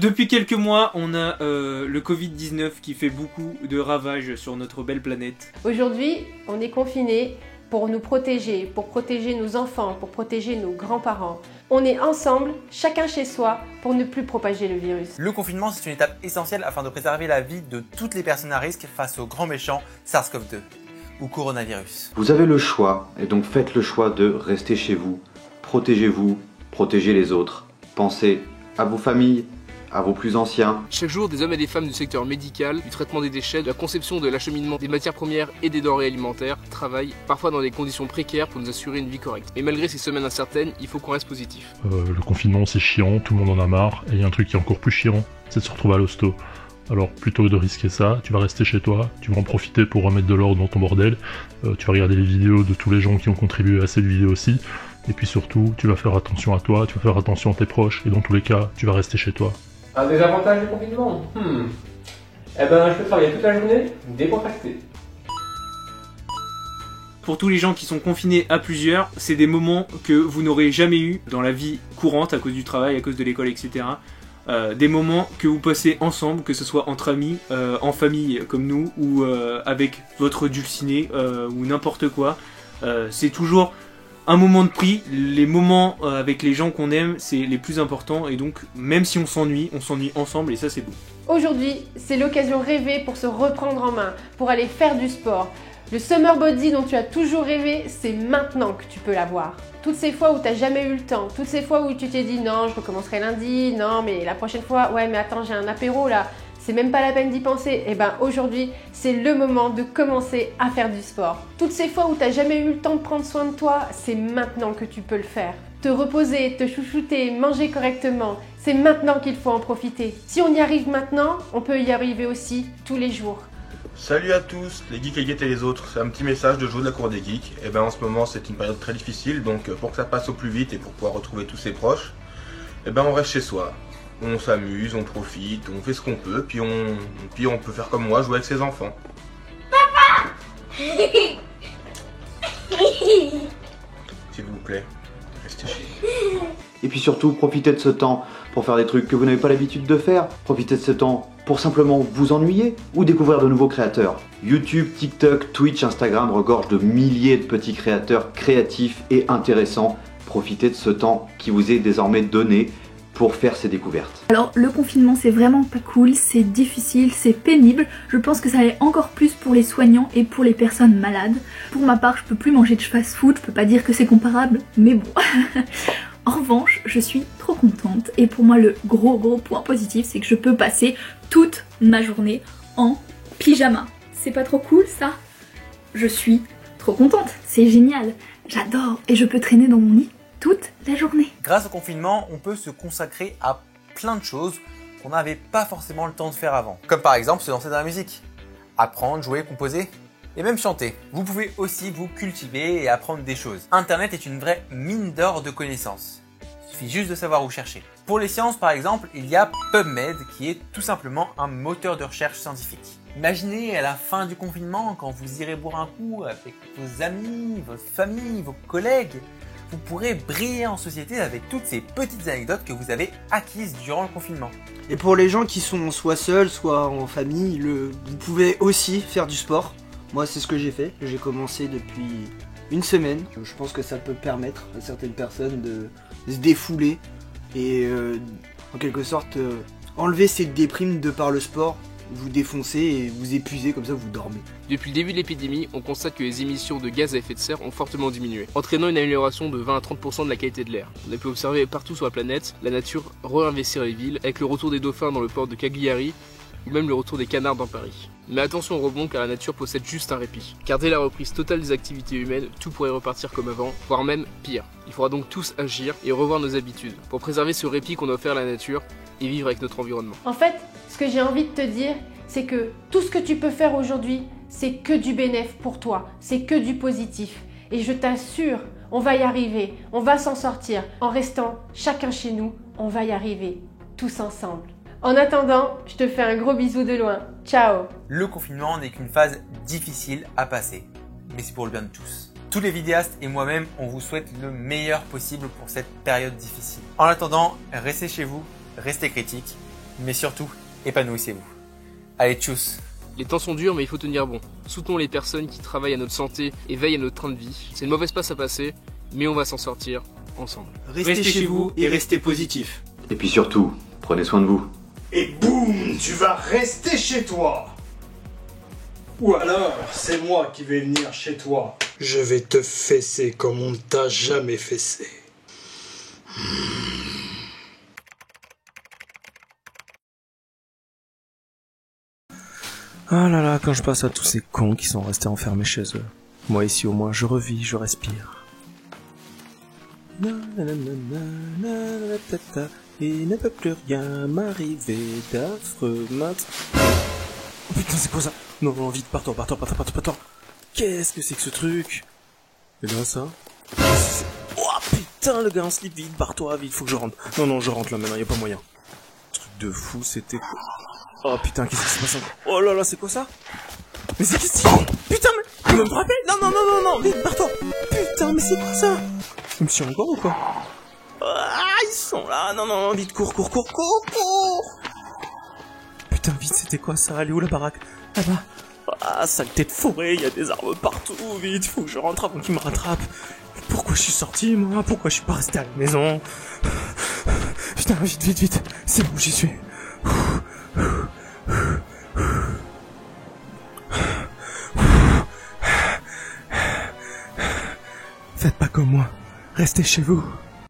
Depuis quelques mois, on a le Covid-19 qui fait beaucoup de ravages sur notre belle planète. Aujourd'hui, on est confinés pour nous protéger, pour protéger nos enfants, pour protéger nos grands-parents. On est ensemble, chacun chez soi, pour ne plus propager le virus. Le confinement, c'est une étape essentielle afin de préserver la vie de toutes les personnes à risque face au grand méchant SARS-CoV-2 ou coronavirus. Vous avez le choix, et donc faites le choix de rester chez vous. Protégez-vous, protégez les autres. Pensez à vos familles, à vos plus anciens. Chaque jour, des hommes et des femmes du secteur médical, du traitement des déchets, de la conception, de l'acheminement des matières premières et des denrées alimentaires travaillent parfois dans des conditions précaires pour nous assurer une vie correcte. Et malgré ces semaines incertaines, il faut qu'on reste positif. Le confinement c'est chiant, tout le monde en a marre, et il y a un truc qui est encore plus chiant, c'est de se retrouver à l'hosto. Alors plutôt que de risquer ça, tu vas rester chez toi, tu vas en profiter pour remettre de l'ordre dans ton bordel, tu vas regarder les vidéos de tous les gens qui ont contribué à cette vidéo aussi, et puis surtout, tu vas faire attention à toi, tu vas faire attention à tes proches, et dans tous les cas, tu vas rester chez toi. Un des avantages du confinement Eh ben, je peux travailler toute la journée, décontracté. Pour tous les gens qui sont confinés à plusieurs, c'est des moments que vous n'aurez jamais eu dans la vie courante à cause du travail, à cause de l'école, etc. Des moments que vous passez ensemble, que ce soit entre amis, en famille comme nous, ou avec votre dulciné, ou n'importe quoi. C'est toujours un moment de prix. Les moments avec les gens qu'on aime, c'est les plus importants, et donc même si on s'ennuie ensemble, et ça c'est beau. Aujourd'hui, c'est l'occasion rêvée pour se reprendre en main, pour aller faire du sport. Le summer body dont tu as toujours rêvé, c'est maintenant que tu peux l'avoir. Toutes ces fois où tu n'as jamais eu le temps, toutes ces fois où tu t'es dit non, je recommencerai lundi, non mais la prochaine fois, ouais mais attends, j'ai un apéro là, c'est même pas la peine d'y penser. Et ben aujourd'hui, c'est le moment de commencer à faire du sport. Toutes ces fois où tu n'as jamais eu le temps de prendre soin de toi, c'est maintenant que tu peux le faire. Te reposer, te chouchouter, manger correctement, c'est maintenant qu'il faut en profiter. Si on y arrive maintenant, on peut y arriver aussi tous les jours. Salut à tous, les geeks et guetter les autres, c'est un petit message de Joe de la Cour des Geeks. Et ben en ce moment c'est une période très difficile, donc pour que ça passe au plus vite et pour pouvoir retrouver tous ses proches, et ben on reste chez soi. On s'amuse, on profite, on fait ce qu'on peut, puis on peut faire comme moi, jouer avec ses enfants. Papa S'il vous plaît, restez chez vous. Et puis surtout, profitez de ce temps pour faire des trucs que vous n'avez pas l'habitude de faire. Profitez de ce temps pour simplement vous ennuyer ou découvrir de nouveaux créateurs. YouTube, TikTok, Twitch, Instagram regorgent de milliers de petits créateurs créatifs et intéressants. Profitez de ce temps qui vous est désormais donné pour faire ces découvertes. Alors le confinement c'est vraiment pas cool, c'est difficile, c'est pénible. Je pense que ça l'est encore plus pour les soignants et pour les personnes malades. Pour ma part, je peux plus manger de fast-food, je peux pas dire que c'est comparable, mais bon. En revanche, je suis trop contente et pour moi le gros point positif c'est que je peux passer toute ma journée en pyjama. C'est pas trop cool ça? Je suis trop contente, c'est génial, j'adore et je peux traîner dans mon lit toute la journée. Grâce au confinement, on peut se consacrer à plein de choses qu'on n'avait pas forcément le temps de faire avant. Comme par exemple se lancer dans la musique, apprendre, jouer, composer et même chanter. Vous pouvez aussi vous cultiver et apprendre des choses. Internet est une vraie mine d'or de connaissances. Il suffit juste de savoir où chercher. Pour les sciences par exemple, il y a PubMed qui est tout simplement un moteur de recherche scientifique. Imaginez à la fin du confinement quand vous irez boire un coup avec vos amis, votre famille, vos collègues. Vous pourrez briller en société avec toutes ces petites anecdotes que vous avez acquises durant le confinement. Et pour les gens qui sont soit seuls, soit en famille, vous pouvez aussi faire du sport. Moi c'est ce que j'ai fait, j'ai commencé depuis une semaine. Je pense que ça peut permettre à certaines personnes de se défouler et en quelque sorte enlever cette déprime de par le sport. Vous défoncez et vous épuisez, comme ça vous dormez. Depuis le début de l'épidémie, on constate que les émissions de gaz à effet de serre ont fortement diminué, entraînant une amélioration de 20 à 30% de la qualité de l'air. On a pu observer partout sur la planète la nature réinvestir les villes, avec le retour des dauphins dans le port de Cagliari, ou même le retour des canards dans Paris. Mais attention au rebond car la nature possède juste un répit. Car dès la reprise totale des activités humaines, tout pourrait repartir comme avant, voire même pire. Il faudra donc tous agir et revoir nos habitudes, pour préserver ce répit qu'on a offert à la nature et vivre avec notre environnement. En fait, ce que j'ai envie de te dire, c'est que tout ce que tu peux faire aujourd'hui, c'est que du bénéfice pour toi, c'est que du positif. Et je t'assure, on va y arriver, on va s'en sortir. En restant chacun chez nous, on va y arriver, tous ensemble. En attendant, je te fais un gros bisou de loin. Ciao! Le confinement n'est qu'une phase difficile à passer, mais c'est pour le bien de tous. Tous les vidéastes et moi-même, on vous souhaite le meilleur possible pour cette période difficile. En attendant, restez chez vous, restez critiques mais surtout, épanouissez-vous. Allez, tchuss! Les temps sont durs, mais il faut tenir bon. Soutenons les personnes qui travaillent à notre santé et veillent à notre train de vie. C'est une mauvaise passe à passer, mais on va s'en sortir ensemble. Restez chez vous et restez positifs. Et puis surtout, prenez soin de vous. Et boum, tu vas rester chez toi. Ou alors, c'est moi qui vais venir chez toi. Je vais te fesser comme on ne t'a jamais fessé. Ah là là, quand je pense à tous ces cons qui sont restés enfermés chez eux. Moi ici au moins je revis, je respire. Il ne peut plus rien m'arriver d'affreux maintenant. Oh putain, c'est quoi ça? Non, non, vite, pars-toi. Qu'est-ce que c'est que ce truc? Et là, ça? Oh putain, le gars en slip, vite, barre-toi, vite, faut que je rentre. Non, je rentre là maintenant, y a pas moyen. Truc de fou, c'était quoi? Oh putain, qu'est-ce qui se passe encore? Oh là là, c'est quoi ça? Mais c'est qu'est-ce que c'est? Putain, mais tu me frapper? Non, vite, barre-toi. Putain, mais c'est quoi ça? Je me suis encore ou quoi? Ah, ils sont là, non, vite, cours. Putain, vite, c'était quoi ça? Elle est où la baraque? Là-bas. Ah, saleté de forêt, il y a des arbres partout, vite, faut que je rentre avant qu'ils me rattrapent. Pourquoi je suis sorti, moi? Pourquoi je suis pas resté à la maison? Putain, vite, c'est bon, j'y suis. Faites pas comme moi, restez chez vous.